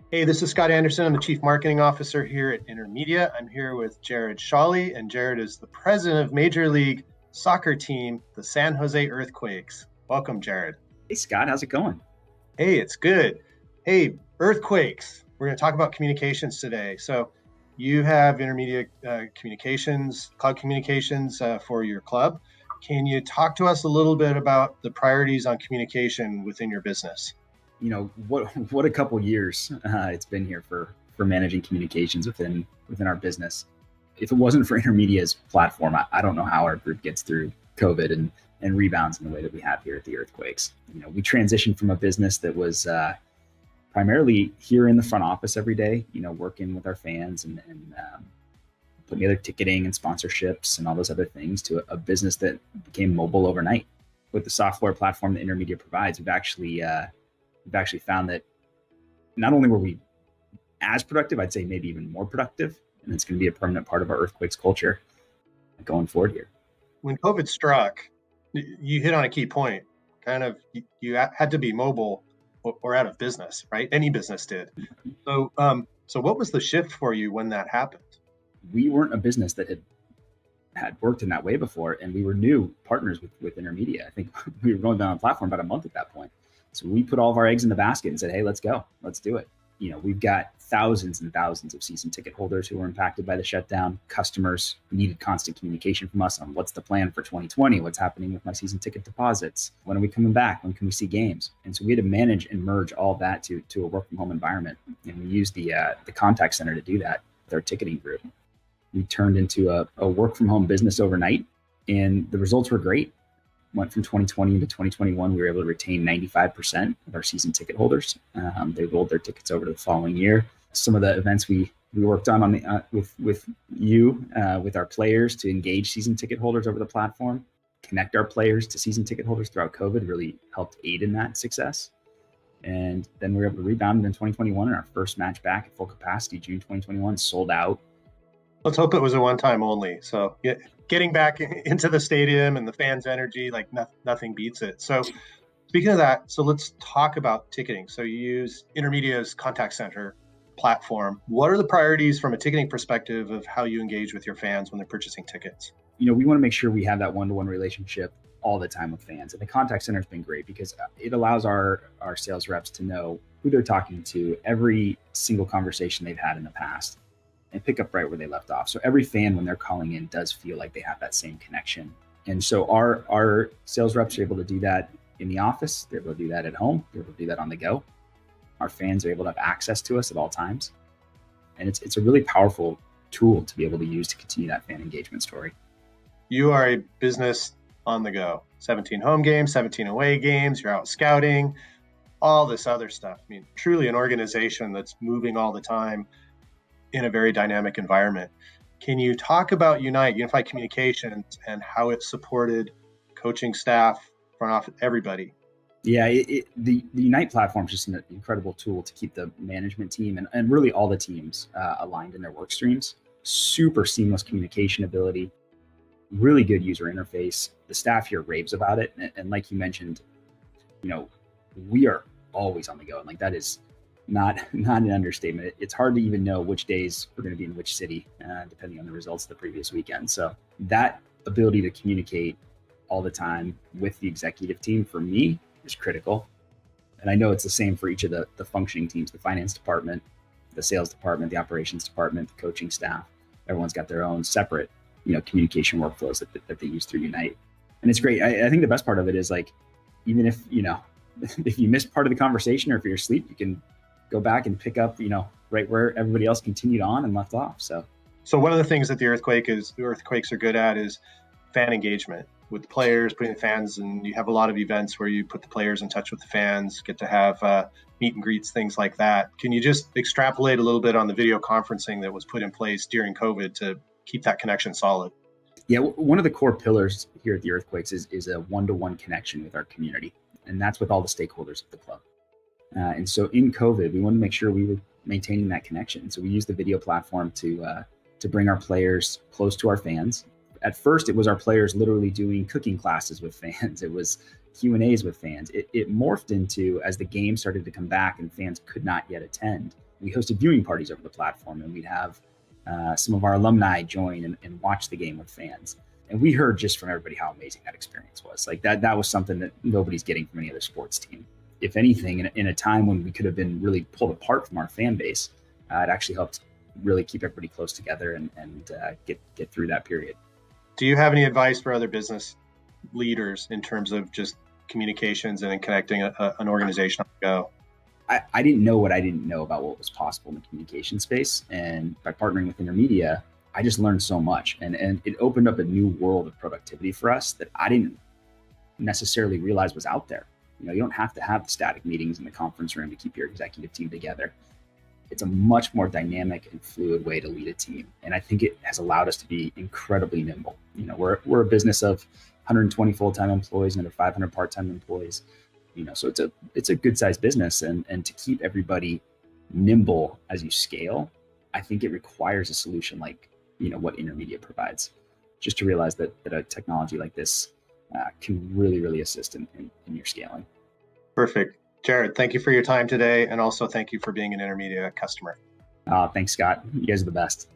Hey, this is Scott Anderson. I'm the Chief Marketing Officer here at Intermedia. I'm here with Jared Shawlee, and Jared is the president of Major League Soccer team, the San Jose Earthquakes. Welcome, Jared. Hey Scott, how's it going? Hey, it's good. Hey, Earthquakes. We're going to talk about communications today. So, you have intermediate communications, cloud communications for your club. Can you talk to us a little bit about the priorities on communication within your business? What a couple years it's been here for managing communications within our business. If it wasn't for Intermedia's platform, I don't know how our group gets through COVID and rebounds in the way that we have here at the Earthquakes. We transitioned from a business that was primarily here in the front office every day, working with our fans and putting together ticketing and sponsorships and all those other things, to a business that became mobile overnight. With the software platform that Intermedia provides, we've actually found that not only were we as productive, I'd say maybe even more productive, and it's going to be a permanent part of our Earthquakes culture going forward here. When COVID struck, you hit on a key point. Kind of, you had to be mobile or out of business, right? Any business did. So what was the shift for you when that happened? We weren't a business that had worked in that way before, and we were new partners with Intermedia. I think we were going down the platform about a month at that point. So we put all of our eggs in the basket and said, hey, let's go. Let's do it. We've got thousands and thousands of season ticket holders who were impacted by the shutdown, customers who needed constant communication from us on what's the plan for 2020, what's happening with my season ticket deposits, when are we coming back, when can we see games? And so we had to manage and merge all that to a work from home environment. And we used the contact center to do that with our ticketing group. We turned into a work from home business overnight, and the results were great. Went from 2020 into 2021, we were able to retain 95% of our season ticket holders. They rolled their tickets over to the following year. Some of the events we worked on the with our players to engage season ticket holders over the platform, connect our players to season ticket holders throughout COVID, really helped aid in that success. And then we were able to rebound in 2021, and our first match back at full capacity, June 2021, sold out. Let's hope it was a one-time only. So getting back into the stadium and the fans' energy, like nothing beats it. So speaking of that, so let's talk about ticketing. So you use Intermedia's contact center platform. What are the priorities from a ticketing perspective of how you engage with your fans when they're purchasing tickets? We want to make sure we have that one-to-one relationship all the time with fans. And the contact center has been great because it allows our sales reps to know who they're talking to, every single conversation they've had in the past, and pick up right where they left off. So every fan, when they're calling in, does feel like they have that same connection. And so our sales reps are able to do that in the office. They're able to do that at home. They're able to do that on the go. Our fans are able to have access to us at all times. And it's a really powerful tool to be able to use to continue that fan engagement story. You are a business on the go. 17 home games, 17 away games. You're out scouting, all this other stuff. I mean, truly an organization that's moving all the time in a very dynamic environment. Can you talk about Unified Communications, and how it supported coaching staff, front office, everybody? Yeah, the Unite platform is just an incredible tool to keep the management team and really all the teams aligned in their work streams. Super seamless communication ability, really good user interface. The staff here raves about it. And like you mentioned, we are always on the go. And like that is not an understatement. It's hard to even know which days we're going to be in which city, depending on the results of the previous weekend. So that ability to communicate all the time with the executive team, for me, is critical. And I know it's the same for each of the functioning teams, the finance department, the sales department, the operations department, the coaching staff. Everyone's got their own separate, communication workflows that they use through Unite. And it's great. I think the best part of it is, like, even if, if you missed part of the conversation, or if you're asleep, you can go back and pick up, right where everybody else continued on and left off. So one of the things that the Earthquakes are good at is fan engagement with the players, putting the fans, and you have a lot of events where you put the players in touch with the fans, get to have meet and greets, things like that. Can you just extrapolate a little bit on the video conferencing that was put in place during COVID to keep that connection solid? Yeah, one of the core pillars here at the Earthquakes is a one-to-one connection with our community, and that's with all the stakeholders of the club. And so in COVID, we wanted to make sure we were maintaining that connection. So we used the video platform to bring our players close to our fans. At first, it was our players literally doing cooking classes with fans. It was Q&As with fans. It morphed into, as the game started to come back and fans could not yet attend, we hosted viewing parties over the platform, and we'd have some of our alumni join and watch the game with fans. And we heard just from everybody how amazing that experience was. Like that was something that nobody's getting from any other sports team. If anything, in a time when we could have been really pulled apart from our fan base, it actually helped really keep everybody close together and get through that period. Do you have any advice for other business leaders in terms of just communications and connecting an organization on the go? I didn't know what I didn't know about what was possible in the communication space. And by partnering with Intermedia, I just learned so much. And it opened up a new world of productivity for us that I didn't necessarily realize was out there. You don't have to have the static meetings in the conference room to keep your executive team together. It's a much more dynamic and fluid way to lead a team. And I think it has allowed us to be incredibly nimble. We're a business of 120 full-time employees and under 500 part-time employees. So it's a good sized business, and to keep everybody nimble as you scale, I think it requires a solution like, what Intermedia provides, just to realize that a technology like this can really, really assist in your scaling. Perfect. Jared, thank you for your time today. And also thank you for being an Intermedia customer. Thanks, Scott. You guys are the best.